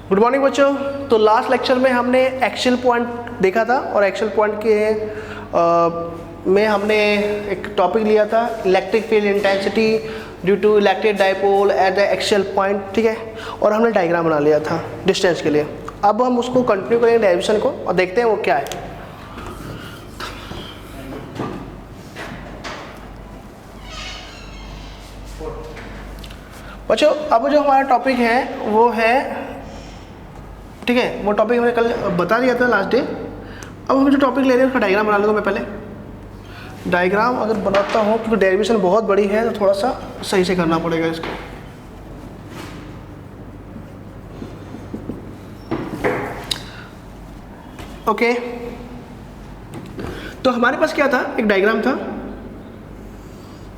Good morning बच्चों। तो last lecture में हमने एक्सियल पॉइंट देखा था और एक्सियल पॉइंट के में हमने एक टॉपिक लिया था electric field intensity due to electric dipole at the axial point, ठीक है। और हमने डायग्राम बना लिया था डिस्टेंस के लिए। अब हम उसको कंटिन्यू करेंगे डेरिवेशन को और देखते हैं वो क्या है। बच्चों अब जो हमारा टॉपिक है वो है, ठीक है, वो टॉपिक हमने कल बता दिया था लास्ट डे। अब हम जो टॉपिक ले रहे हैं उसका डायग्राम बना लेता हूँ मैं। पहले डायग्राम अगर बनाता हूँ क्योंकि डेरिवेशन बहुत बड़ी है तो थोड़ा सा सही से करना पड़ेगा इसको। ओके, तो हमारे पास क्या था, एक डायग्राम था।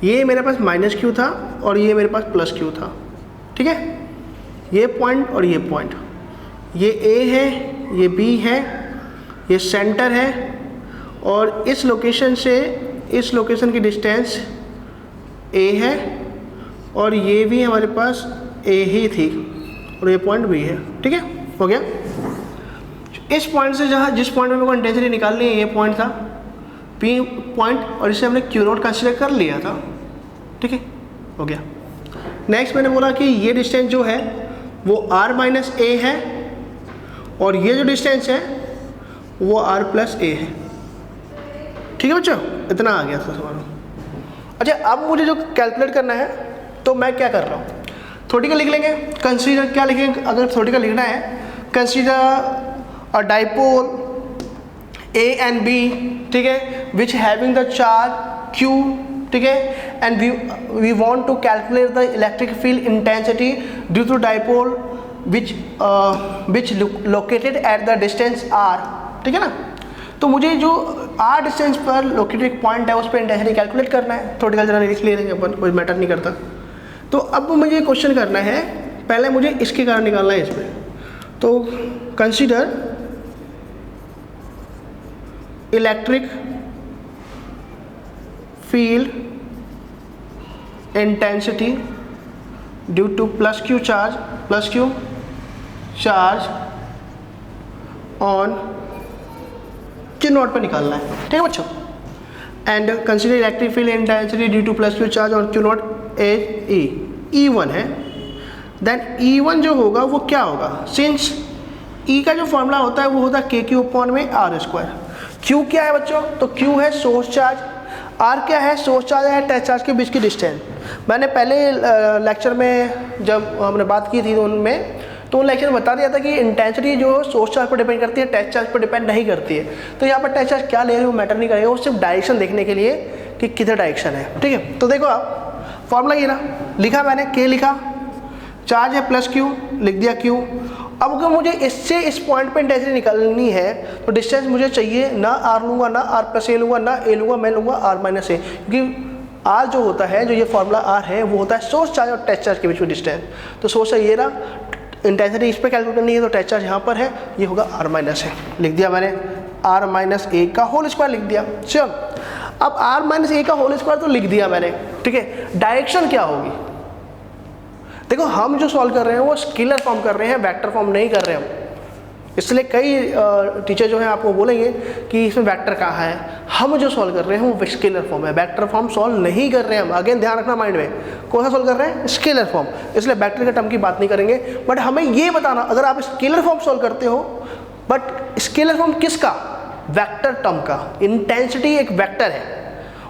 ये मेरे पास माइनस क्यू था और ये मेरे पास प्लस क्यू था, ठीक है। ये पॉइंट और ये पॉइंट, ये ए है, ये बी है, ये सेंटर है और इस लोकेशन से इस लोकेशन की डिस्टेंस ए है और ये भी हमारे पास ए ही थी और ये पॉइंट बी है, ठीक है। हो गया। इस पॉइंट से जहाँ जिस पॉइंट में मेरे को इंटेंसिटी निकालनी है ये पॉइंट था पी पॉइंट और इसे हमने क्यू नोट कंसिडर कर लिया था, ठीक है। हो गया। नेक्स्ट मैंने बोला कि ये डिस्टेंस जो है वो r माइनस ए है और ये जो डिस्टेंस है वो r प्लस ए है, ठीक है बच्चों। इतना आ गया था सवाल। अच्छा, अब मुझे जो कैलकुलेट करना है तो मैं क्या कर रहा हूँ, थ्योरेटिकल लिख लेंगे। कंसीडर क्या लिखेंगे अगर थ्योरेटिकल लिखना है, consider a dipole A and B, ठीक है, which having the charge Q, ठीक है, and we want to calculate the electric field intensity due to dipole which located at the distance R, ठीक है ना। तो मुझे जो R डिस्टेंस पर लोकेटेड पॉइंट है उस पर इंटेंसिटी कैलकुलेट करना है। थोड़ी जरा लिख ले लेंगे अपन, कोई मैटर नहीं करता। तो अब मुझे क्वेश्चन करना है, पहले मुझे इसके कारण निकालना है इसमें। तो consider electric field intensity due to plus Q charge on Q naught पर निकालना है, ठीक है बच्चों। And consider electric field intensity due to plus Q charge on Q naught as E1 है। देन E1 जो होगा वो क्या होगा, सिंस E का जो फॉर्मूला होता है वो होता है KQ अपॉन में R²। Q क्या है बच्चों, तो Q है सोर्स चार्ज, R क्या है, सोर्स चार्ज है टच चार्ज के बीच की डिस्टेंस। मैंने पहले लेक्चर में जब हमने बात की थी उनमें तो उन लेक्चर में बता दिया था कि इंटेंसिटी जो सोर्स चार्ज पर डिपेंड करती है, टच चार्ज पर डिपेंड नहीं करती है। तो यहाँ पर टच चार्ज क्या ले रहे हो मैटर नहीं करेगा, वो सिर्फ डायरेक्शन देखने के लिए कि किधर डायरेक्शन है, ठीक है। तो देखो आप फॉर्मूला ये ना लिखा मैंने, K लिखा, चार्ज है प्लस Q, लिख दिया Q। अब अगर मुझे इससे इस पॉइंट पे इंटेंसिटी निकालनी है तो डिस्टेंस मुझे चाहिए ना R लूँगा ना R प्लस ए लूँगा ना ए लूँगा, मैं लूँगा R माइनस ए, क्योंकि R जो होता है, जो ये फॉर्मूला R है वो होता है सोर्स चार्ज और टच चार्ज के बीच में डिस्टेंस। तो सोर्स है ये रहा, इंटेंसिटी इस पर कैलकुलेट करनी है तो टच चार्ज यहाँ पर है, ये होगा R माइनस ए। लिख दिया मैंने, R माइनस ए का होल स्क्वायर लिख दिया। चल अब R माइनस ए का होल स्क्वायर तो लिख दिया मैंने, ठीक है। डायरेक्शन क्या होगी, देखो हम जो सॉल्व कर रहे हैं वो स्केलर फॉर्म कर रहे हैं, वेक्टर फॉर्म नहीं कर रहे हैं हम। इसलिए कई टीचर जो है आपको बोलेंगे कि इसमें वेक्टर कहाँ है। हम जो सॉल्व कर रहे हैं वो स्केलर फॉर्म है, वेक्टर फॉर्म सॉल्व नहीं कर रहे हैं हम। अगेन ध्यान रखना माइंड में, कौन सा सॉल्व कर रहे हैं, स्केलर फॉर्म। इसलिए वेक्टर के टर्म की बात नहीं करेंगे। बट हमें ये बताना, अगर आप स्केलर फॉर्म सॉल्व करते हो, बट स्केलर फॉर्म किसका, वेक्टर टर्म का। इंटेंसिटी एक वेक्टर है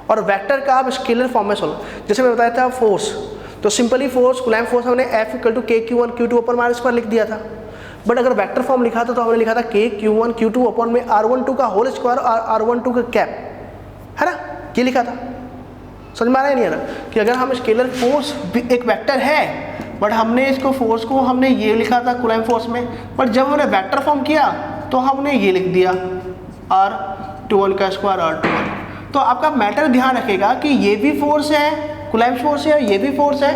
और वेक्टर का आप स्केलर फॉर्म में सॉल्व, जैसे मैं बताया था फोर्स, तो सिंपली फोर्स कुलैम्ब फोर्स हमने F equal to KQ1 Q2 upon में R² लिख दिया था। बट अगर वेक्टर फॉर्म लिखा था तो हमने लिखा था KQ1 Q2 अपॉन में R12 का होल स्क्वायर और R12 का कैप, है ना, ये लिखा था। समझ में आ रहा है नहीं आ रहा, कि अगर हम स्केलर फोर्स एक वेक्टर है बट हमने इसको फोर्स को हमने ये लिखा था कुलैम्ब फोर्स में, बट जब हमने वेक्टर फॉर्म किया तो हमने ये लिख दिया R21 का स्क्वायर R21। तो आपका मैटर ध्यान रखेगा कि ये भी फोर्स है, कुलैम्ब फोर्स है, ये भी फोर्स है,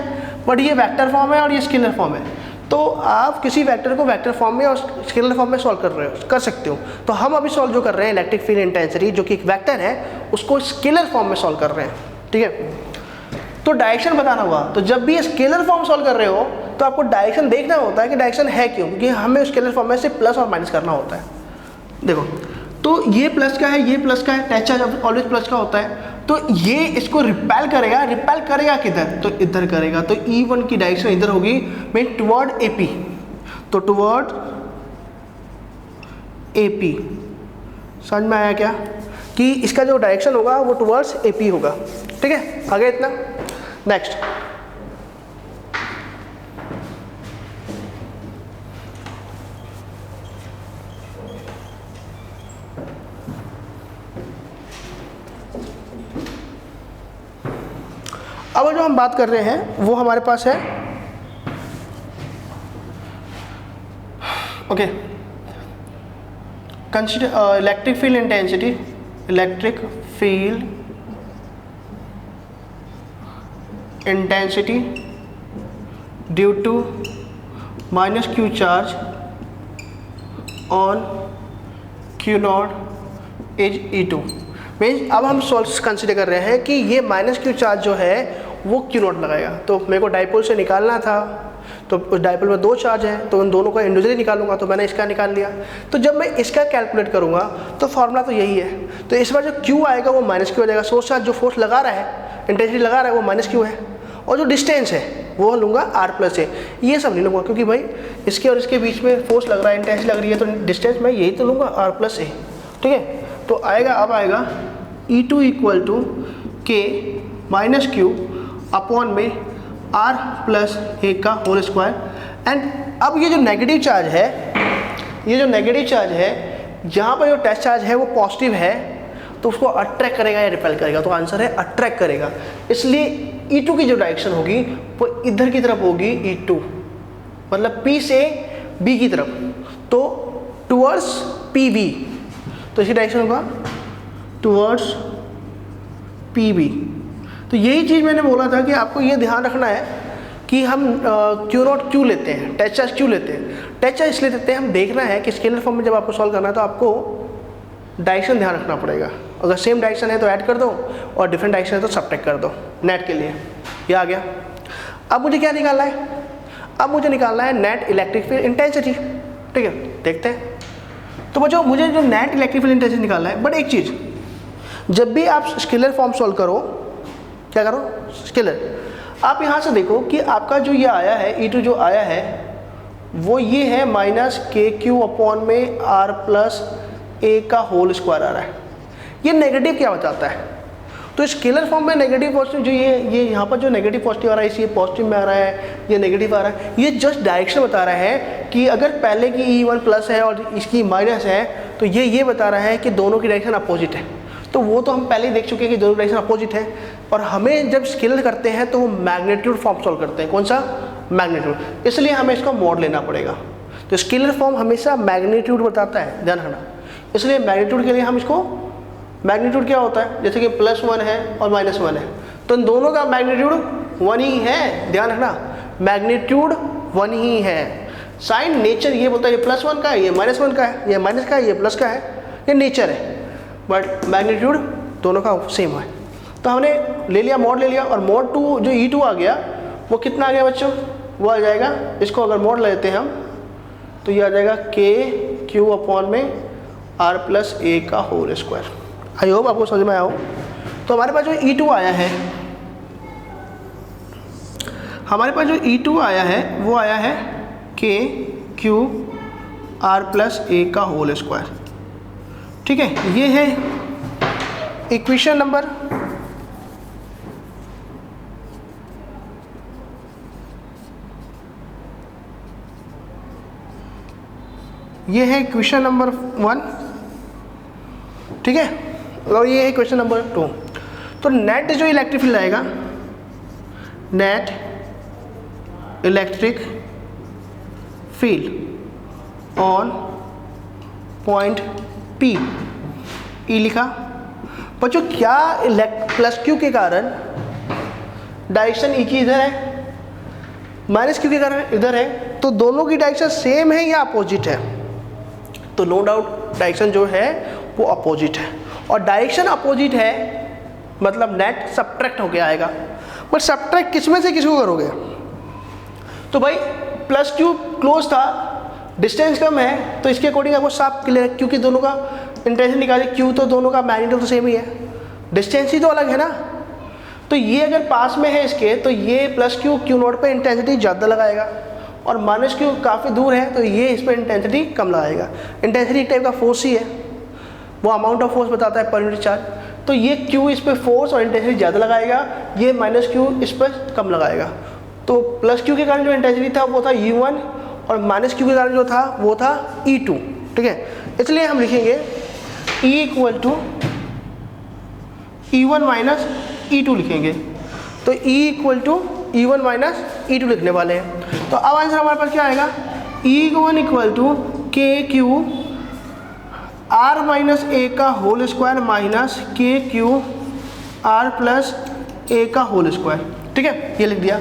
बट ये वेक्टर फॉर्म है और ये स्केलर फॉर्म है। तो आप किसी वेक्टर को वेक्टर फॉर्म में और स्केलर फॉर्म में सॉल्व कर सकते हो। तो हम अभी सॉल्व जो कर रहे हैं इलेक्ट्रिक फील्ड इंटेंसिटी जो कि एक वेक्टर है उसको स्केलर फॉर्म में सॉल्व कर रहे हैं, ठीक है। तो डायरेक्शन बताना हुआ। तो जब भी स्केलर फॉर्म सॉल्व कर रहे हो तो आपको डायरेक्शन देखना होता है कि डायरेक्शन है क्यों, क्योंकि हमें स्केलर फॉर्म में से प्लस और माइनस करना होता है। देखो तो ये प्लस का है, ये प्लस का है, टच चार्ज ऑलवेज प्लस का होता है, तो ये इसको रिपेल करेगा किधर, तो इधर करेगा। तो E1 की डायरेक्शन इधर होगी, मीन टुवर्ड AP, तो टुवर्ड AP। समझ में आया क्या कि इसका जो डायरेक्शन होगा वो टुवर्ड्स AP होगा। ठीक है, आगे इतना। नेक्स्ट अब जो हम बात कर रहे हैं वो हमारे पास है, okay, consider electric field intensity, electric field intensity due to minus Q charge on Q0 is E2। Means अब हम कंसिडर कर रहे हैं कि ये माइनस Q चार्ज जो है वो Q0 लगाएगा। तो मेरे को डाइपोल से निकालना था, तो उस डाइपोल में 2 चार्ज हैं, तो उन दोनों का इंडिविजुअली निकालूंगा, तो मैंने इसका निकाल लिया। तो जब मैं इसका कैलकुलेट करूंगा तो फॉर्मूला तो यही है। तो इस बार जो Q आएगा वो माइनस Q आ जाएगा। सोर्स चार्ज जो फोर्स लगा रहा है, इंटेंसिटी लगा रहा है, वो माइनस Q है, और जो डिस्टेंस है वो लूँगा R+A। ये सब नहीं लूँगा क्योंकि भाई इसके और इसके बीच में फोर्स लग रहा है, इंटेंसिटी लग रही है, तो डिस्टेंस मैं यही तो लूँगा R+A। ठीक है, तो आएगा, अब आएगा E2 equal to K minus Q upon में R+A का होल स्क्वायर। एंड अब ये जो नेगेटिव चार्ज है, जहाँ पर जो टेस्ट चार्ज है वो पॉजिटिव है, तो उसको अट्रैक्ट करेगा या रिपेल करेगा, तो आंसर है अट्रैक्ट करेगा। इसलिए E2 की जो डायरेक्शन होगी वो इधर की तरफ होगी, E2 मतलब P से B की तरफ, तो टुवर्ड्स PB, तो इसकी डायरेक्शन होगा टुवर्ड्स PB। तो यही चीज़ मैंने बोला था कि आपको ये ध्यान रखना है कि हम Q0 क्यों लेते हैं, टच चार्ज क्यों लेते हैं। टच चार्ज इसलिए देते हैं, हम देखना है कि स्केलर फॉर्म में जब आपको सॉल्व करना है तो आपको डायरेक्शन ध्यान रखना पड़ेगा। अगर सेम डायरेक्शन है तो ऐड कर दो, और डिफरेंट डायरेक्शन है तो सब्ट्रैक्ट कर दो, नेट के लिए। ये आ गया। अब मुझे क्या निकालना है, अब मुझे निकालना है नेट इलेक्ट्रिक फील्ड इंटेंसिटी। ठीक है, देखते हैं। तो बच्चों मुझे जो नेट इलेक्ट्रिक फील्ड इंटेंसिटी निकालना है, बट एक चीज़, जब भी आप स्केलर फॉर्म सॉल्व करो, क्या करो, स्केलर, आप यहाँ से देखो कि आपका जो ये आया है E2 जो आया है वो ये है माइनस KQ अपॉन में R+A का होल स्क्वायर आ रहा है। ये नेगेटिव क्या बताता है, तो स्केलर फॉर्म में नेगेटिव पॉजिटिव जो ये यहाँ पर जो नेगेटिव पॉजिटिव आ रहा है, इसी पॉजिटिव में आ रहा है, ये नेगेटिव आ रहा है, ये जस्ट डायरेक्शन बता रहा है कि अगर पहले की E1 प्लस है और इसकी माइनस है, तो ये बता रहा है कि दोनों की डायरेक्शन अपोजिट है। तो वो तो हम पहले ही देख चुके हैं कि दोनों डायरेक्शन अपोजिट है, और हमें जब स्केलर करते हैं तो वो मैग्नीट्यूड फॉर्म सॉल्व करते हैं। कौन सा, मैग्नीट्यूड, इसलिए हमें इसको मोड लेना पड़ेगा। तो स्केलर फॉर्म हमेशा मैग्नीट्यूड बताता है, ध्यान रखना। इसलिए मैग्नीट्यूड के लिए हम इसको, मैग्नीट्यूड क्या होता है, जैसे कि +1 है और -1 है, तो इन दोनों का मैग्नीट्यूड 1 ही है, ध्यान रखना, मैग्नीट्यूड 1 ही है। साइन नेचर ये बोलता है ये +1 का है, ये -1 का है, ये माइनस का है, ये प्लस का है, ये नेचर है, बट मैग्नीट्यूड दोनों का सेम है। तो हमने ले लिया, मोड ले लिया, और मोड 2 जो E2 आ गया वो कितना आ गया बच्चों, वो आ जाएगा, इसको अगर मोड लेते हैं हम तो ये आ जाएगा KQ अपॉन में R+A का होल स्क्वायर। आई होप आपको समझ में आया हो। तो हमारे पास जो E2 आया है, वो आया है KQ R+A का होल स्क्वायर। ठीक है, ये है इक्वेशन नंबर, ये है क्वेश्चन नंबर 1, ठीक है, और ये है क्वेश्चन नंबर 2। तो नेट जो इलेक्ट्रिक फील्ड आएगा, net electric field on point P, E लिखा। बच्चों क्या +Q के कारण डायरेक्शन E की इधर है, -Q के कारण इधर है, तो दोनों की डायरेक्शन सेम है या अपोजिट है, तो नो डाउट डायरेक्शन जो है वो अपोजिट है। और डायरेक्शन अपोजिट है मतलब नेट सब्ट्रैक्ट होके आएगा, बट सब्ट्रैक्ट किस में से किसको करोगे? तो भाई प्लस क्यू क्लोज था, डिस्टेंस कम है, तो इसके अकॉर्डिंग आपको साफ क्लियर, क्योंकि दोनों का इंटेंशन निकाले, क्यू तो दोनों का मैग्नीट्यूड तो सेम ही है, डिस्टेंस ही तो अलग है ना। तो ये अगर पास में है इसके, तो ये प्लस क्यू क्यू नॉट पर इंटेंसिटी ज़्यादा लगाएगा, और माइनस क्यू काफ़ी दूर है तो ये इस पर इंटेंसिटी कम लगाएगा। इंटेंसिटी एक टाइप का फोर्स ही है, वो अमाउंट ऑफ फोर्स बताता है पर यूनिट चार्ज। तो ये क्यू इस पर फोर्स और इंटेंसिटी ज़्यादा लगाएगा, ये माइनस क्यू इस पर कम लगाएगा। तो प्लस क्यू के कारण जो इंटेंसिटी था वो था E1, और माइनस क्यू के कारण जो था वो था E2, ठीक है। इसलिए हम लिखेंगे E equal to E1 minus E2 लिखेंगे। तो E equal to E1 minus E2 लिखने वाले हैं। तो अब आंसर हमारे पास क्या आएगा? E1 इक्वल टू के क्यू आर माइनस ए का होल स्क्वायर माइनस के क्यू आर प्लस ए का होल स्क्वायर, ठीक है, ये लिख दिया।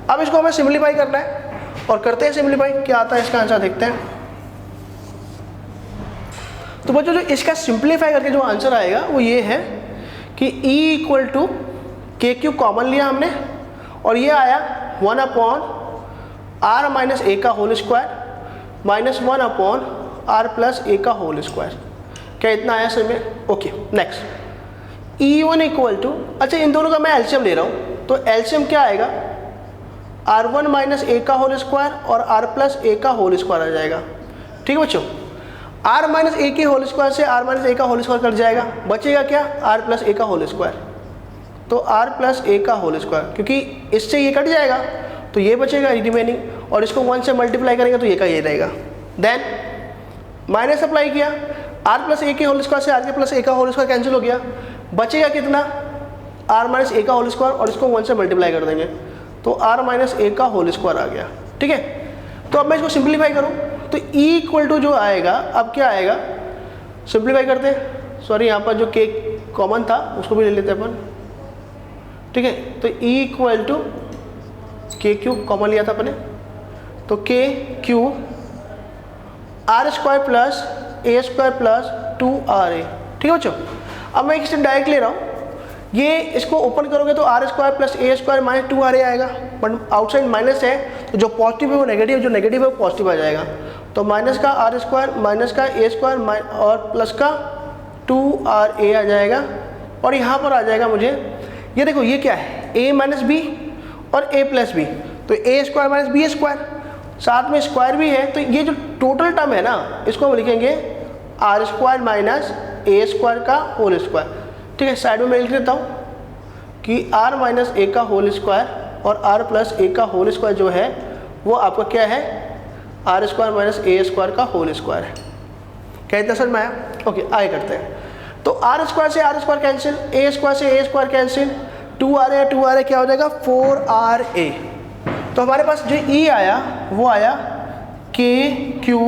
अब इसको हमें सिंप्लीफाई करना है, और करते हैं सिंप्लीफाई। क्या आता है इसका आंसर देखते हैं। तो बच्चों जो इसका सिंप्लीफाई करके जो आंसर आएगा वो ये है कि E इक्वल टू के क्यू कॉमन लिया हमने, और ये आया 1 अपॉन आर माइनस ए का whole square minus 1 upon R plus A का होल स्क्वायर। क्या इतना आया सर में? Okay, next E1 equal to, अच्छा इन दोनों का मैं एलसीएम ले रहा हूँ, तो एलसीएम क्या आएगा? R1 माइनस ए का होल स्क्वायर और R प्लस ए का होल स्क्वायर आ जाएगा, ठीक है बच्चों। R माइनस ए के होल स्क्वायर से R माइनस ए का होल स्क्वायर कट जाएगा, बचेगा क्या? R प्लस ए का होल स्क्वायर। तो R प्लस ए का होल स्क्वायर, क्योंकि इससे ये कट जाएगा तो ये बचेगा रिमेनिंग, और इसको 1 से मल्टीप्लाई करेंगे तो ये का ये रहेगा। देन माइनस अप्लाई किया, R प्लस ए के होल स्क्वायर से R के प्लस ए का होल स्क्वायर कैंसिल हो गया, बचेगा कितना? R माइनस ए का होल स्क्वायर, और इसको 1 से मल्टीप्लाई कर देंगे तो R माइनस ए का होल स्क्वायर आ गया, ठीक है। तो अब मैं इसको सिंप्लीफाई करूँ तो E इक्वल टू जो आएगा, अब क्या आएगा? सिंप्लीफाई करते हैं, सॉरी यहाँ पर जो के कॉमन था उसको भी ले लेते हैं अपन, ठीक है। तो E इक्वल टू के क्यू कॉमन लिया था अपने, तो के Q R square plus A square plus 2RA, ठीक है बच्चों। अब मैं एक स्टेप डायरेक्ट ले रहा हूँ, ये इसको ओपन करोगे तो R square plus A square minus 2RA आएगा, बट आउटसाइड माइनस है तो जो पॉजिटिव है वो नेगेटिव, जो नेगेटिव है वो पॉजिटिव आ जाएगा। तो माइनस का आर स्क्वायर माइनस का ए स्क्वायर और प्लस का 2RA आ जाएगा, और यहाँ पर आ जाएगा मुझे, ये देखो ये क्या है? a माइनस बी और a प्लस बी, तो a square minus B square, साथ में स्क्वायर भी है, तो ये जो टोटल टर्म है ना इसको हम लिखेंगे R square minus A square का होल स्क्वायर, ठीक है। साइड में मैं लिख देता हूँ कि r माइनस ए का होल स्क्वायर और r प्लस ए का होल स्क्वायर जो है वो आपका क्या है? R square minus A square का होल स्क्वायर है। क्या इतना सर मैं आया? ओके, आगे करते हैं। तो आर स्क्वायर से R square cancel, A square से ए स्क्वायर कैंसिल, 2RA क्या हो जाएगा? 4RA। तो हमारे पास जो E आया वो आया के क्यू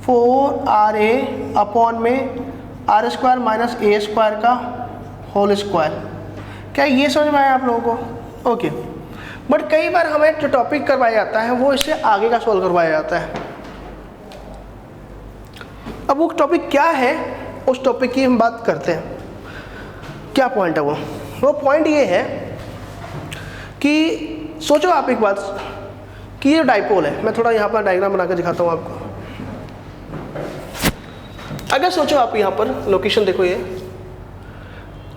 4RA अपॉन में R square minus A square का होल स्क्वायर। क्या ये समझ में आया आप लोगों को? ओके, बट कई बार हमें जो टॉपिक करवाया जाता है वो इससे आगे का सॉल्व करवाया जाता है। अब वो टॉपिक क्या है, उस टॉपिक की हम बात करते हैं। क्या पॉइंट है वो पॉइंट ये है कि सोचो आप एक बात कि ये डाइपोल है, मैं थोड़ा यहाँ पर डायग्राम बनाकर दिखाता हूँ आपको। अगर सोचो आप यहाँ पर लोकेशन देखो, ये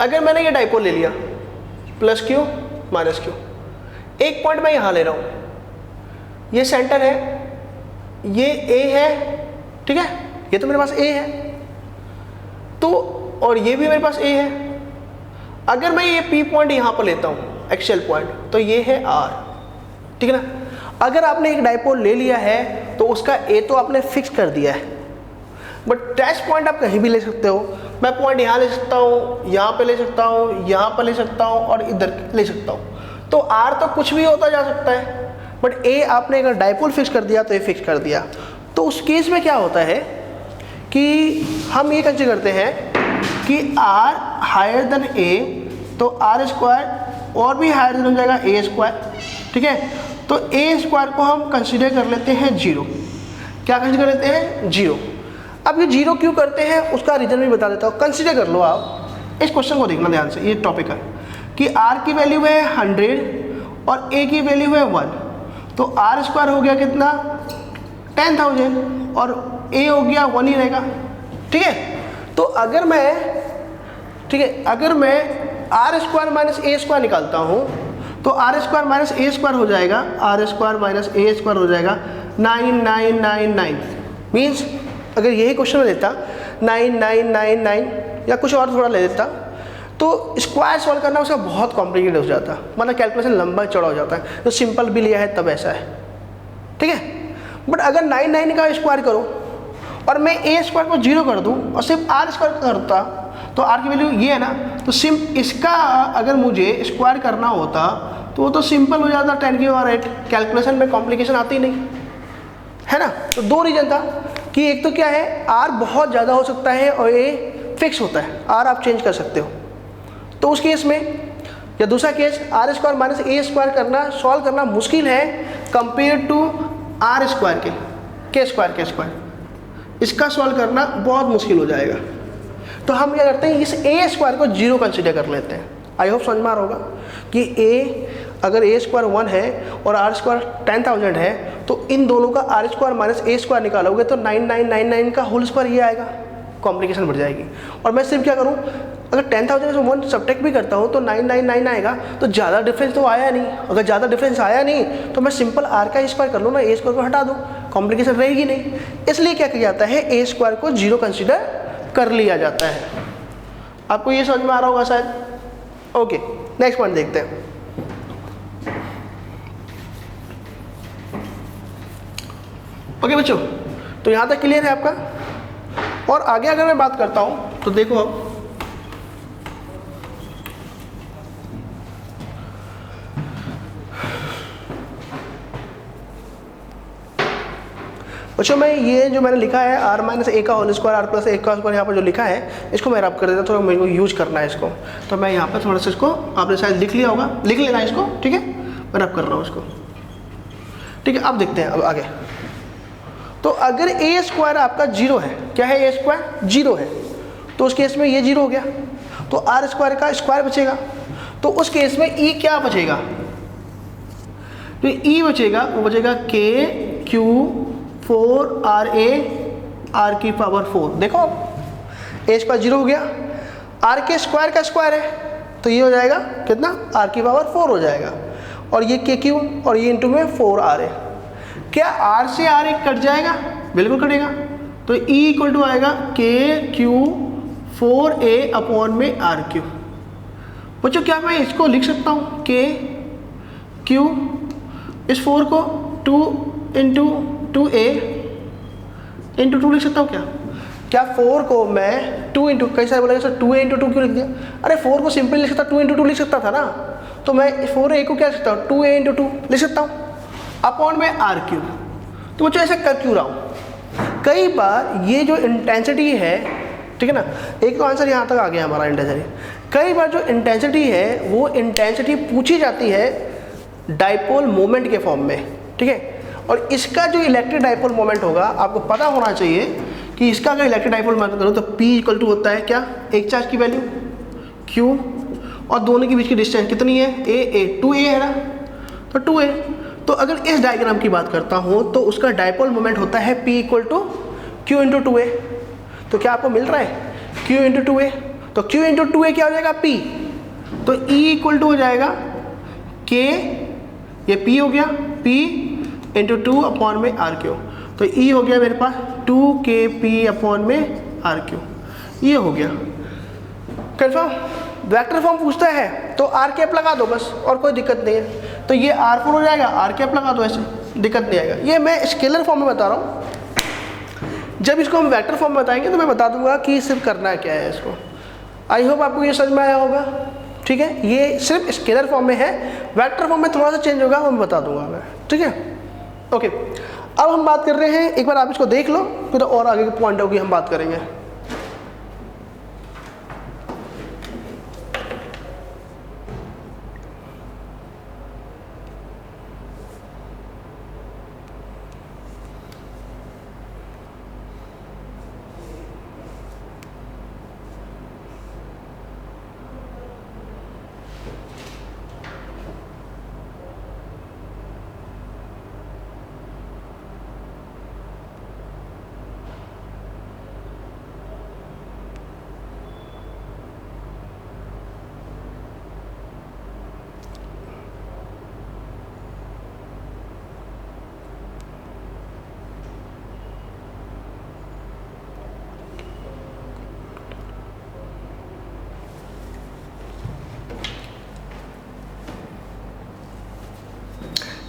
अगर मैंने ये डाइपोल ले लिया प्लस क्यू माइनस क्यू, एक पॉइंट मैं यहाँ ले रहा हूँ, ये सेंटर है, ये ए है, ठीक है, ये तो मेरे पास ए है, तो और ये भी मेरे पास ए है। अगर मैं ये पी पॉइंट यहाँ पर लेता हूँ एक्सियल पॉइंट, तो ये है आर, ठीक है ना। अगर आपने एक डाइपोल ले लिया है तो उसका ए तो आपने फिक्स कर दिया है, बट टेस्ट पॉइंट आप कहीं भी ले सकते हो। मैं पॉइंट यहाँ ले सकता हूँ, यहाँ पे ले सकता हूँ, यहाँ पर ले सकता हूँ और इधर ले सकता हूँ। तो आर तो कुछ भी होता जा सकता है, बट ए आपने अगर डाइपोल फिक्स कर दिया तो ए फिक्स कर दिया। तो उस केस में क्या होता है कि हम ये कंसीडर करते हैं कि आर हायर देन ए, तो आर स्क्वायर और भी हायर देन हो जाएगा ए स्क्वायर, ठीक है। तो ए स्क्वायर को हम कंसीडर कर लेते हैं 0। क्या कंसीडर कर लेते हैं? 0। अब ये 0 क्यों करते हैं उसका रीज़न भी बता देता हूँ। कंसीडर कर लो आप, इस क्वेश्चन को देखना ध्यान से, ये टॉपिक है कि r की वैल्यू है 100 और a की वैल्यू है 1, तो r स्क्वायर हो गया कितना 10,000 और a हो गया 1 ही रहेगा। ठीक है, तो अगर मैं R square minus A square निकालता हूँ तो R square minus A square हो जाएगा, R square minus A square हो जाएगा 9999। मीन्स अगर यही क्वेश्चन में देता 9999 या कुछ और थोड़ा ले देता तो स्क्वायर सॉल्व करना उसका बहुत कॉम्प्लिकेटेड हो जाता, मतलब कैलकुलेशन लंबा चौड़ा हो जाता है। तो सिंपल भी लिया है तब ऐसा है। ठीक है, बट अगर 99 का स्क्वायर करो और मैं ए स्क्वायर को 0 कर दूं और सिर्फ आर स्क्वायर करता तो आर की वैल्यू ये है ना, तो इसका अगर मुझे स्क्वायर करना होता तो वो तो सिंपल हो जाता 10 की पावर 8, कैलकुलेशन में कॉम्प्लिकेशन आती नहीं है ना। तो दो रीजन था कि एक तो क्या है आर बहुत ज़्यादा हो सकता है और ए फिक्स होता है, आर आप चेंज कर सकते हो। तो उस केस में, या दूसरा case R square minus A square करना सॉल्व करना मुश्किल है कंपेयर टू आर स्क्वायर के स्क्वायर इसका सॉल्व करना बहुत मुश्किल हो जाएगा। तो हम क्या करते हैं, इस ए स्क्वायर को 0 कंसीडर कर लेते हैं। आई होप समझ में आ रहा होगा कि अगर ए स्क्वायर 1 है और आर स्क्वायर 10,000 है तो इन दोनों का R square minus A square निकालोगे तो 9999 का होल स्क्वायर ये आएगा, कॉम्प्लिकेशन बढ़ जाएगी। और मैं सिर्फ क्या करूँ, अगर 10,000 से 1 सब्ट्रैक्ट भी करता हूँ तो 999 आएगा, तो ज़्यादा डिफरेंस तो आया नहीं। अगर ज़्यादा डिफरेंस आया नहीं तो मैं सिंपल आर का स्क्वायर कर लूँ ना, ए स्क्वायर को हटा दूँ, कॉम्प्लिकेशन रहेगी नहीं। इसलिए क्या किया जाता है, ए स्क्वायर को 0 कंसीडर कर लिया जाता है। आपको ये समझ में आ रहा होगा शायद। ओके, नेक्स्ट पॉइंट देखते हैं। ओके बच्चों, तो यहाँ तक क्लियर है आपका। और आगे अगर मैं बात करता हूँ तो देखो अब बच्चों मैं ये जो मैंने लिखा है आर माइनस ए का whole square are plus A का स्क्वायर यहाँ पर जो लिखा है इसको मैं रब कर देता हूँ, थोड़ा मेरे को यूज करना है इसको। तो मैं यहाँ पर थोड़ा सा इसको आपने शायद लिख लिया होगा, लिख लेना है इसको। ठीक है, मैं रब कर रहा हूँ इसको। ठीक है, अब देखते हैं अब आगे। तो अगर ए स्क्वायर आपका 0 है, क्या है ए स्क्वायर 0 है, तो उस केस में ये 0 हो गया, तो आर स्क्वायर का स्क्वायर बचेगा। तो उस केस में ई क्या बचेगा, तो ई बचेगा, वो बचेगा के क्यू 4 आर ए आर की पावर 4। देखो ए स्क्वायर 0 हो गया, आर के स्क्वायर का स्क्वायर है तो ये हो जाएगा कितना, आर की पावर 4 हो जाएगा। और ये के क्यू और ये इंटू में 4 आर ए। क्या आर से आर ए कट जाएगा, बिल्कुल कटेगा। तो ई इक्वल टू आएगा के क्यू 4 ए अपॉन में आर क्यू। बच्चों क्या मैं इसको लिख सकता हूँ, के क्यू इस 4 को 2 इंटू 2a इंटू 2 लिख सकता हूँ क्या 4 को मैं 2 इंटू, कई सारे बोलेंगे सर 2a इंटू 2 क्यों लिख दिया। अरे 4 को सिंपल लिख सकता, 2 इंटू 2 लिख सकता था ना। तो मैं 4a को क्या लिख सकता हूँ, 2a इंटू 2 लिख सकता हूँ अपॉन में आर क्यू। तो बच्चों ऐसा कर क्यों रहा हूँ, कई बार ये जो इंटेंसिटी है, ठीक है ना, एक तो आंसर यहाँ तक आ गया हमारा इंटेंसिटी। कई बार जो इंटेंसिटी है वो इंटेंसिटी पूछी जाती है डाइपोल मोमेंट के फॉर्म में। ठीक है, और इसका जो इलेक्ट्रिक डाइपोल मोमेंट होगा आपको पता होना चाहिए कि इसका अगर इलेक्ट्रिक डाइपोल मोमेंट करो तो P इक्वल टू होता है क्या, एक चार्ज की वैल्यू Q और दोनों के बीच की डिस्टेंस कितनी है, a 2a है ना, तो 2a। तो अगर इस डायग्राम की बात करता हूँ तो उसका डाइपोल मोमेंट होता है P equal to Q into 2a। तो क्या आपको मिल रहा है Q इंटू 2a, तो Q इंटू 2a क्या हो जाएगा P, तो E इक्वल टू हो जाएगा K, ये P हो गया, P इंटू 2 अपॉन में आर क्यू। तो E हो गया मेरे पास 2kp अपॉन में आर क्यू, ये हो गया कन्फर्म। वेक्टर फॉर्म पूछता है तो आर कैप लगा दो बस, और कोई दिक्कत नहीं है। तो ये R4 हो जाएगा, आर कैप लगा दो, ऐसे दिक्कत नहीं आएगा। ये मैं स्केलर फॉर्म में बता रहा हूँ, जब इसको हम वेक्टर फॉर्म में बताएंगे तो मैं बता दूंगा कि सिर्फ करना क्या है इसको। आई होप आपको ये समझ में आया होगा। ठीक है, ये सिर्फ स्केलर फॉर्म में है, वेक्टर फॉर्म में थोड़ा सा चेंज होगा, वो मैं बता दूंगा मैं। ठीक है, ओके। अब हम बात कर रहे हैं, एक बार आप इसको देख लो फिर और आगे के पॉइंट की हम बात करेंगे।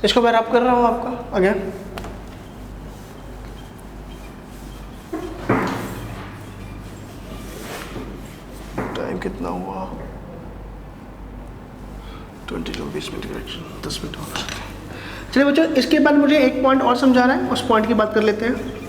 इसको मैं रब कर रहा हूँ आपका अगेन। टाइम कितना हुआ? 20 मिनट करेक्शन, 10 मिनट और। चलिए बच्चों, इसके बाद मुझे एक पॉइंट और समझा रहा है, उस पॉइंट की बात कर लेते हैं।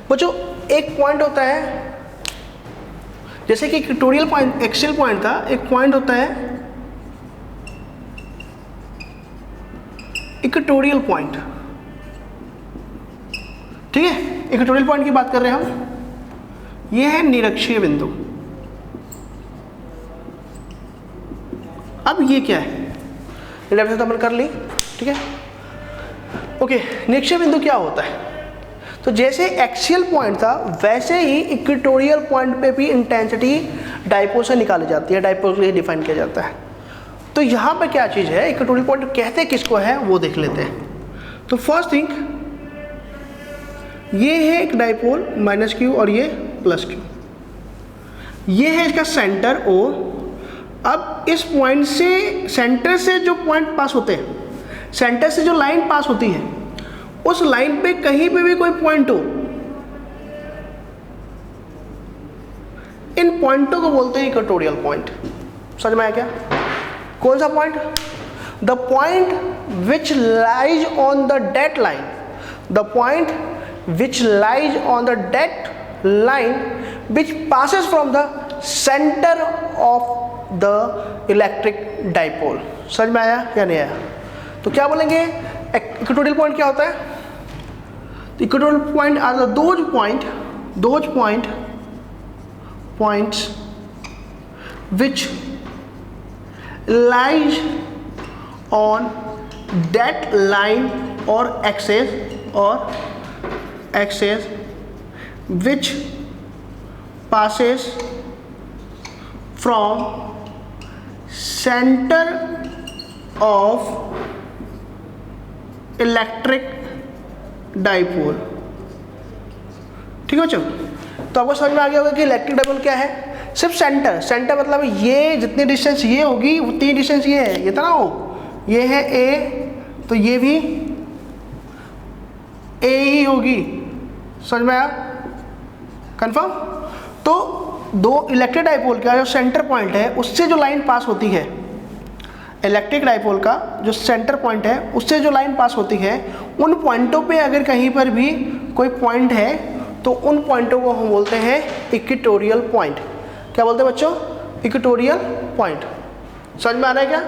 बच्चों एक पॉइंट होता है, जैसे कि इक्वेटोरियल पॉइंट, एक्सियल पॉइंट था, एक पॉइंट होता है इक्वेटोरियल पॉइंट, ठीक है। इक्वेटोरियल पॉइंट की बात कर रहे हैं हम। यह है निरक्षीय बिंदु। अब ये क्या है, डेफिनेशन तो हमने कर ली, ठीक है। ओके, निरक्षीय बिंदु क्या होता है? तो जैसे एक्सियल पॉइंट था वैसे ही इक्वेटोरियल पॉइंट पे भी इंटेंसिटी डायपोल से निकाली जाती है, डायपोल के लिए डिफाइन किया जाता है। तो यहाँ पे क्या चीज़ है, इक्वेटोरियल पॉइंट कहते किसको है वो देख लेते हैं। तो फर्स्ट थिंग, ये है एक डायपोल -q और ये +q, ये है इसका सेंटर O। अब इस पॉइंट से, सेंटर से जो पॉइंट पास होते हैं, सेंटर से जो लाइन पास होती है, उस लाइन पे कहीं पे भी कोई पॉइंट हो, इन पॉइंटों को बोलते हैं इक्वेटोरियल पॉइंट। समझ में आया क्या? कौन सा point? The point which lies on the date line, the point which lies on the date line which passes from the centre of the electric dipole. समझ में आया या नहीं आया? तो क्या बोलेंगे, इक्वेटोरियल पॉइंट क्या होता है? Equatorial point are the those points which lies on that line or axis which passes from center of electric dipole. ठीक है बच्चों, तो आपको समझ में आ गया होगा कि इलेक्ट्रिक डाइपोल क्या है। सिर्फ सेंटर मतलब ये जितनी डिस्टेंस ये होगी उतनी डिस्टेंस ये है, ये था ना हो, ये है ए, तो ये भी ए ही होगी। समझ में आया? कंफर्म? तो दो इलेक्ट्रिक डाइपोल का जो सेंटर पॉइंट है उससे जो लाइन पास होती है, इलेक्ट्रिक डाइपोल का जो सेंटर पॉइंट है उससे जो लाइन पास होती है, उन पॉइंटों पे अगर कहीं पर भी कोई पॉइंट है तो उन पॉइंटों को हम बोलते हैं इक्वेटोरियल पॉइंट। क्या बोलते हैं बच्चों? Equatorial point. समझ में आ रहा है क्या?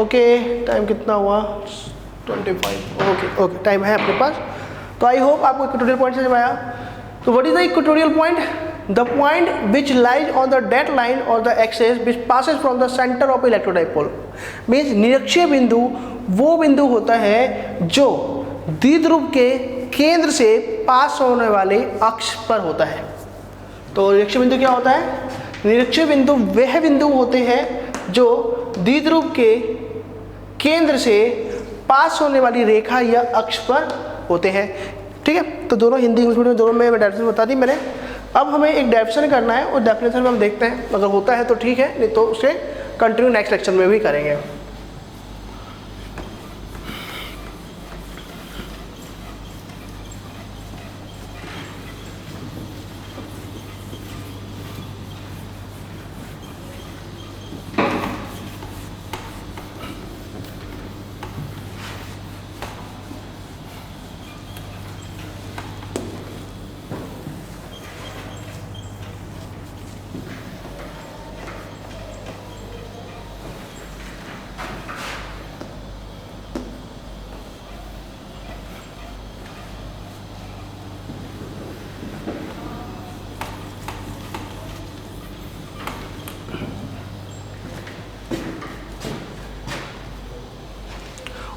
ओके, टाइम कितना हुआ? 25। ओके, टाइम है अपने पास। तो आई होप आपको इक्वेटोरियल पॉइंट समझ में आया। तो what is the equatorial point? The point which lies on the dead line or the axis which passes from the center of electrodipole means निरक्षीय बिंदु वो बिंदु होता है जो द्विध्रुव के केंद्र से पास होने वाले अक्ष पर होता है। तो निरक्षीय बिंदु क्या होता है? निरक्षीय बिंदु वह बिंदु होते हैं जो द्विध्रुव के केंद्र से पास होने वाली रेखा या अक्ष पर होते हैं। ठीक है, तो दोनों हिंदी इंग्लिश मीडियम दोनों में डेफिनेशन बता दी मैंने। अब हमें एक डेफिनेशन करना है और डेफिनेशन में हम देखते हैं, अगर होता है तो ठीक है, नहीं तो उसे कंटिन्यू नेक्स्ट लेक्चर में भी करेंगे।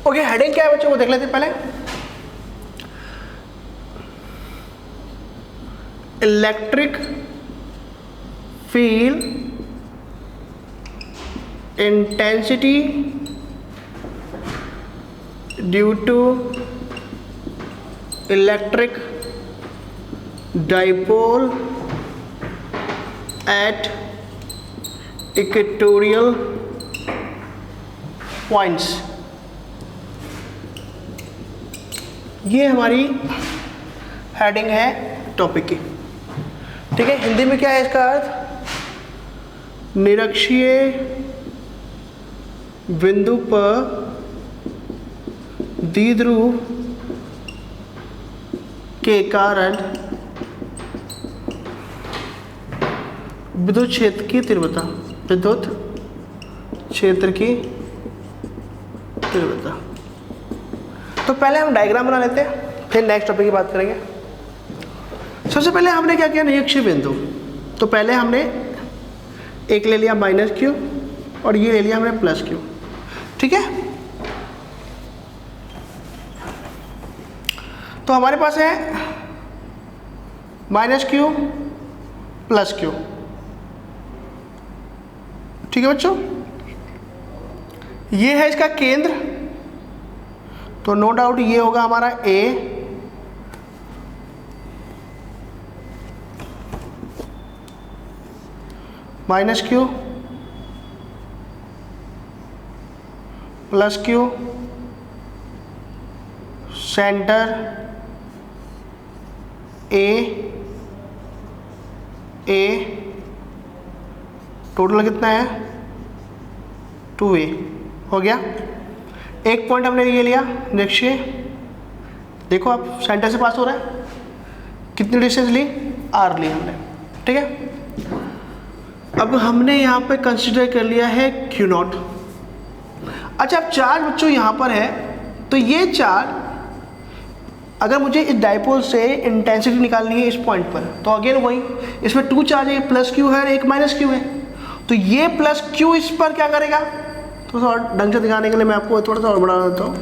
ओके, हेडिंग क्या है बच्चों वो देख लेते हैं पहले। Intensity due to electric dipole at equatorial points. ये हमारी हेडिंग है टॉपिक की, ठीक है। हिंदी में क्या है इसका अर्थ? निरक्षीय बिंदु पर द्विध्रुव के कारण विद्युत क्षेत्र की तीव्रता, विद्युत क्षेत्र की तीव्रता। तो पहले हम डायग्राम बना लेते हैं, फिर नेक्स्ट टॉपिक की बात करेंगे। सबसे पहले हमने क्या किया, निरक्षीय बिंदु। तो पहले हमने एक ले लिया माइनस क्यू और ये ले लिया हमने प्लस क्यू, ठीक है। तो हमारे पास है माइनस क्यू प्लस क्यू, ठीक है बच्चों। ये है इसका केंद्र, तो नो डाउट ये होगा हमारा A, minus Q plus Q, centre A, total कितना है 2a हो गया। एक पॉइंट हमने ये लिया निरक्षीय, देखो आप सेंटर से पास हो रहा है, कितनी डिस्टेंस ली, r ली हमने, ठीक है। अब हमने यहाँ पे कंसिडर कर लिया है Q नॉट। अच्छा, अब चार्ज बच्चों यहाँ पर है, तो ये चार्ज अगर मुझे इस डाइपोल से इंटेंसिटी निकालनी है इस पॉइंट पर, तो अगेन वही, इसमें 2 चार्ज है, प्लस क्यू है और एक माइनस क्यू है। तो ये प्लस क्यू इस पर क्या करेगा, थोड़ा सा और ढंग से दिखाने के लिए मैं आपको थोड़ा सा और बढ़ा देता हूँ।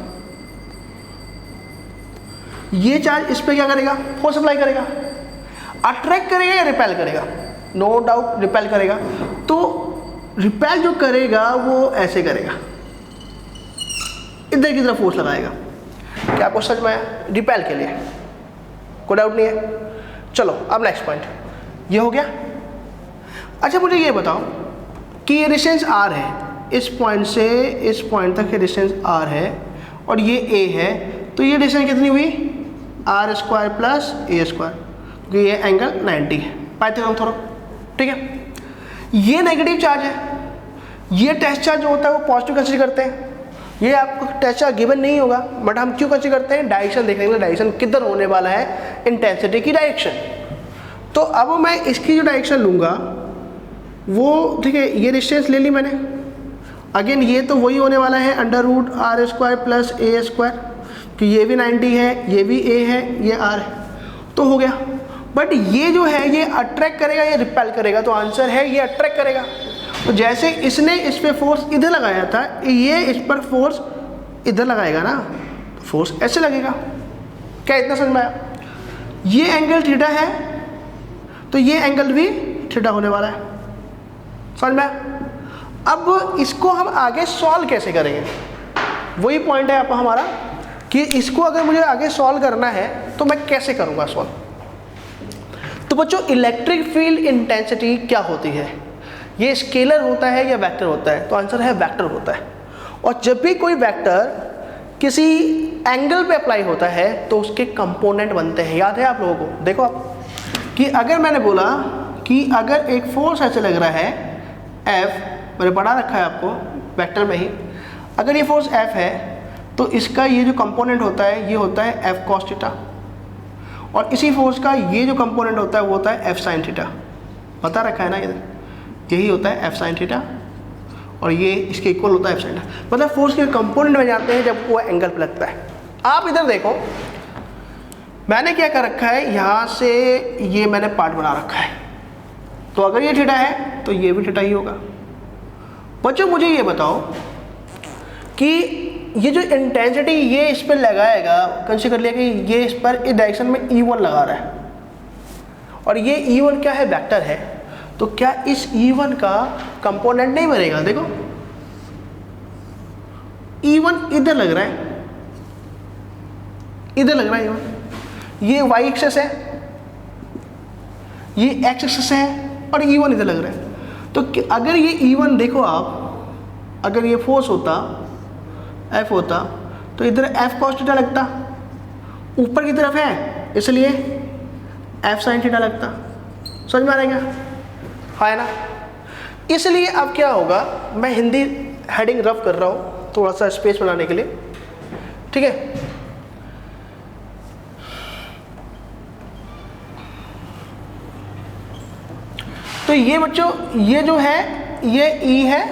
ये चार्ज इस पर क्या करेगा, फोर्स अप्लाई करेगा, अट्रैक्ट करेगा या रिपेल करेगा, नो डाउट रिपेल करेगा। तो रिपेल जो करेगा वो ऐसे करेगा, इधर की तरफ फोर्स लगाएगा। क्या आपको समझ में आया? रिपेल के लिए कोई डाउट नहीं है। चलो अब नेक्स्ट पॉइंट ये हो गया। अच्छा मुझे ये बताओ कि ये डिस्टेंस r है, इस पॉइंट से इस पॉइंट तक ये डिस्टेंस r है और ये a है, तो ये डिस्टेंस कितनी हुई, r² प्लस a², क्योंकि ये एंगल 90 है, पाइथागोरस थोड़ा, ठीक है। ये नेगेटिव चार्ज है, ये टेस्ट चार्ज जो होता है वो पॉजिटिव कंसीडर करते हैं। ये आपको टेस्ट चार्ज गिवन नहीं होगा, बट हम क्यों कंसीडर करते हैं, डायरेक्शन देखने के लिए, डायरेक्शन किधर होने वाला है, इंटेंसिटी की डायरेक्शन। तो अब मैं इसकी जो डायरेक्शन लूँगा वो, ठीक है, ये डिस्टेंस ले ली मैंने, अगेन ये तो वही होने वाला है √r² प्लस a², कि ये भी 90 है, ये भी a है, ये r है, तो हो गया। बट ये जो है ये अट्रैक्ट करेगा या रिपेल करेगा, तो आंसर है ये अट्रैक्ट करेगा। तो जैसे इसने इस पर फोर्स इधर लगाया था, ये इस पर फोर्स इधर लगाएगा ना, फोर्स ऐसे लगेगा। क्या इतना समझ में आया? ये एंगल थीटा है, तो ये एंगल भी थीटा होने वाला है, समझ में आया? अब इसको हम आगे सॉल्व कैसे करेंगे, वही पॉइंट है आप हमारा, कि इसको अगर मुझे आगे सॉल्व करना है तो मैं कैसे करूँगा सॉल्व। तो बच्चों इलेक्ट्रिक फील्ड इंटेंसिटी क्या होती है, ये स्केलर होता है या वेक्टर होता है, तो आंसर है वेक्टर होता है। और जब भी कोई वेक्टर किसी एंगल पे अप्लाई होता है तो उसके कंपोनेंट बनते हैं, याद है आप लोगों को? देखो आप कि अगर मैंने बोला कि अगर एक फोर्स ऐसे लग रहा है F, मैंने पढ़ा रखा है आपको वेक्टर में ही, अगर ये फोर्स F है तो इसका ये जो कंपोनेंट होता है ये होता है F cos थीटा, और इसी फोर्स का ये जो कंपोनेंट होता है वो होता है F sin थीटा, बता रखा है ना, इधर यही होता है F sin थीटा और ये इसके इक्वल होता है F sin थीटा। मतलब फोर्स के कंपोनेंट में जाते हैं जब वो एंगल पे लगता है। आप इधर देखो मैंने क्या कर रखा है, यहाँ से ये मैंने पार्ट बना रखा है, तो अगर ये थीटा है तो ये भी थीटा ही होगा। बच्चों मुझे ये बताओ कि ये जो इंटेंसिटी ये इस पर लगाएगा, कंसीडर कर लिया कि ये इस पर इस डायरेक्शन में E1 लगा रहा है और ये E1 क्या है, वेक्टर है, तो क्या इस E1 का कंपोनेंट नहीं बनेगा? देखो E1 इधर लग रहा है, इधर लग रहा है E1, ये y एक्सेस है, ये x एक्सेस है, और E1 इधर लग रहा है। तो अगर ये E1 देखो आप, अगर ये फोर्स होता F होता तो इधर F cos थीटा लगता, ऊपर की तरफ है इसलिए F sin थीटा लगता। समझ में आ रहा है क्या? हाँ है ना? इसलिए अब क्या होगा, मैं हिंदी हेडिंग रफ कर रहा हूँ थोड़ा सा स्पेस बनाने के लिए, ठीक है। तो ये बच्चों, ये जो है ये E है,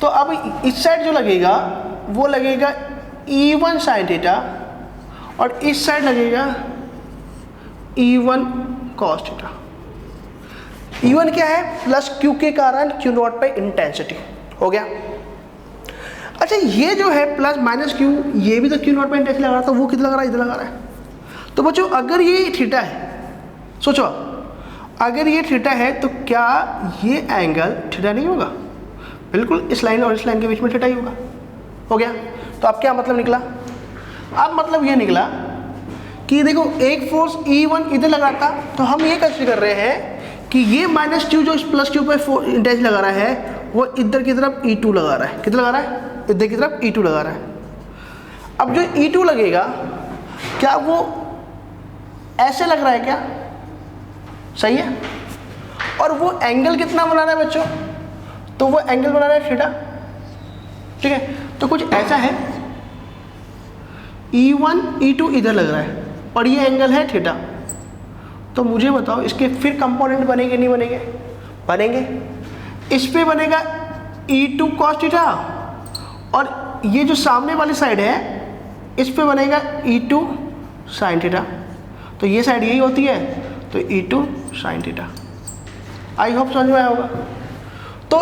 तो अब इस साइड जो लगेगा वो लगेगा E1 sin थीटा, और इस साइड लगेगा E1 cos थीटा। E1 क्या है? प्लस Q के कारण Q नॉट पे इंटेंसिटी हो गया। अच्छा, ये जो है प्लस माइनस Q, ये भी तो Q नॉट पे इंटेंसिटी लगा रहा था, वो कितना लगा रहा है? इधर लगा रहा है। तो बच्चों अगर ये थीटा है, सोचो अगर ये थीटा है तो क्या ये एंगल थीटा नहीं होगा? बिल्कुल, इस लाइन और इस लाइन के बीच में थीटा ही होगा। हो गया। तो अब क्या मतलब निकला? अब मतलब ये निकला कि देखो एक फोर्स E1 इधर लगा था, तो हम ये कंसीडर कर रहे हैं कि ये माइनस Q जो इस प्लस Q पर इंटेंसिटी लगा रहा है वो इधर की तरफ E2 लगा रहा है। किधर लगा रहा है? इधर की तरफ E2 लगा रहा है। अब जो E2 लगेगा क्या वो ऐसे लग रहा है क्या? सही है। और वो एंगल कितना बना रहा है बच्चों? तो वो एंगल बना रहा है थीटा, ठीक है। तो कुछ ऐसा है, E1 E2 इधर लग रहा है और ये एंगल है थीटा। तो मुझे बताओ इसके फिर कंपोनेंट बनेंगे नहीं बनेंगे? बनेंगे। इस पे बनेगा E2 cos थीटा, और ये जो सामने वाली साइड है इस पे बनेगा E2 sin थीटा। तो ये साइड यही होती है, तो E2 sin theta. I hope समझ में आया होगा। तो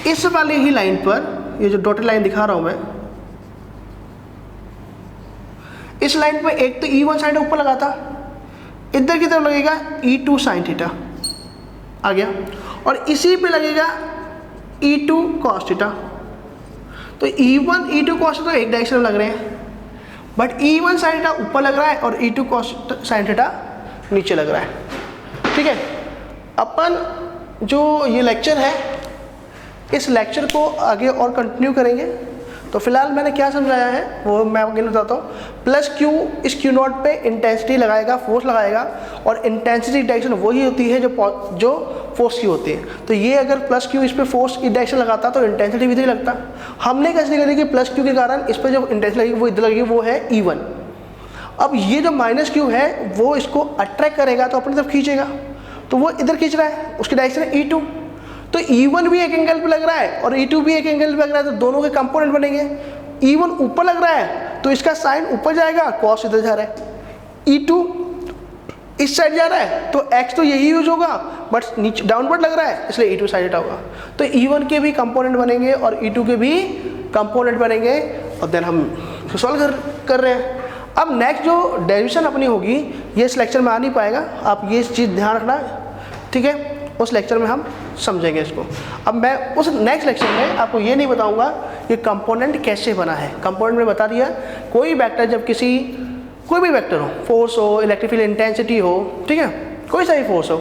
इस वाली ही लाइन पर, ये जो डॉटेड लाइन दिखा रहा हूं मैं, इस लाइन पे एक तो E1 साइड ऊपर लगा था, इधर की तरफ लगेगा E2 sin थीटा आ गया, और इसी पे लगेगा E2 cos थीटा। तो E1 E2 cos थीटा एक डायरेक्शन में लग रहे हैं, बट E1 sin थीटा ऊपर लग रहा है और E2 cos sin थीटा नीचे लग रहा है, ठीक है। अपन जो ये लेक्चर है, इस लेक्चर को आगे और कंटिन्यू करेंगे। तो फिलहाल मैंने क्या समझाया है वो मैं आपको बताता हूँ। प्लस Q इस Q नॉट पे इंटेंसिटी लगाएगा, फोर्स लगाएगा, और इंटेंसिटी डायरेक्शन वही होती है जो फोर्स की होती है। तो ये अगर प्लस Q इस पे फोर्स की डायरेक्शन लगाता तो इंटेंसिटी भी इधर लगता। हमने कैसे करी कि प्लस Q के कारण इस पर जो इंटेंसिटी लगेगी वो इधर लगेगी, वो है E1। अब ये जो माइनस Q है वो इसको अट्रैक्ट करेगा तो अपनी तरफ खींचेगा, तो वो इधर खींच रहा है, उसकी डायरेक्शन है E2। तो E1 भी एक एंगल पे लग रहा है और E2 भी एक एंगल पे लग रहा है, तो दोनों के कंपोनेंट बनेंगे। E1 ऊपर लग रहा है तो इसका साइन ऊपर जाएगा, कॉस इधर जा रहा है। E2 इस साइड जा रहा है तो x तो यही यूज होगा, बट नीचे डाउनवर्ड लग रहा है इसलिए E2 साइड होगा। तो E1 के भी कंपोनेंट बनेंगे और E2 के भी कंपोनेंट बनेंगे, और देन हम सॉल्व कर रहे हैं। अब नेक्स्ट जो डेरिवेशन अपनी होगी ये इस लेक्चर में आ नहीं पाएगा, आप ये चीज़ ध्यान रखना, ठीक है। उस लेक्चर में हम समझेंगे इसको। अब मैं उस नेक्स्ट लेक्चर में आपको ये नहीं बताऊंगा कि कंपोनेंट कैसे बना है। कंपोनेंट में बता दिया, कोई वेक्टर जब कोई भी वेक्टर हो, फोर्स हो, इलेक्ट्रिक फील्ड इंटेंसिटी हो, ठीक है, कोई सा भी फोर्स हो,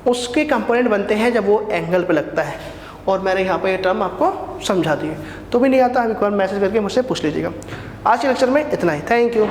उसके कंपोनेंट बनते हैं जब वो एंगल पे लगता है। और मैंने यहाँ पे ये टर्म आपको समझा दी है। तो भी नहीं आता, आप एक बार मैसेज करके मुझसे पूछ लीजिएगा। आज के लेक्चर में इतना ही। Thank you.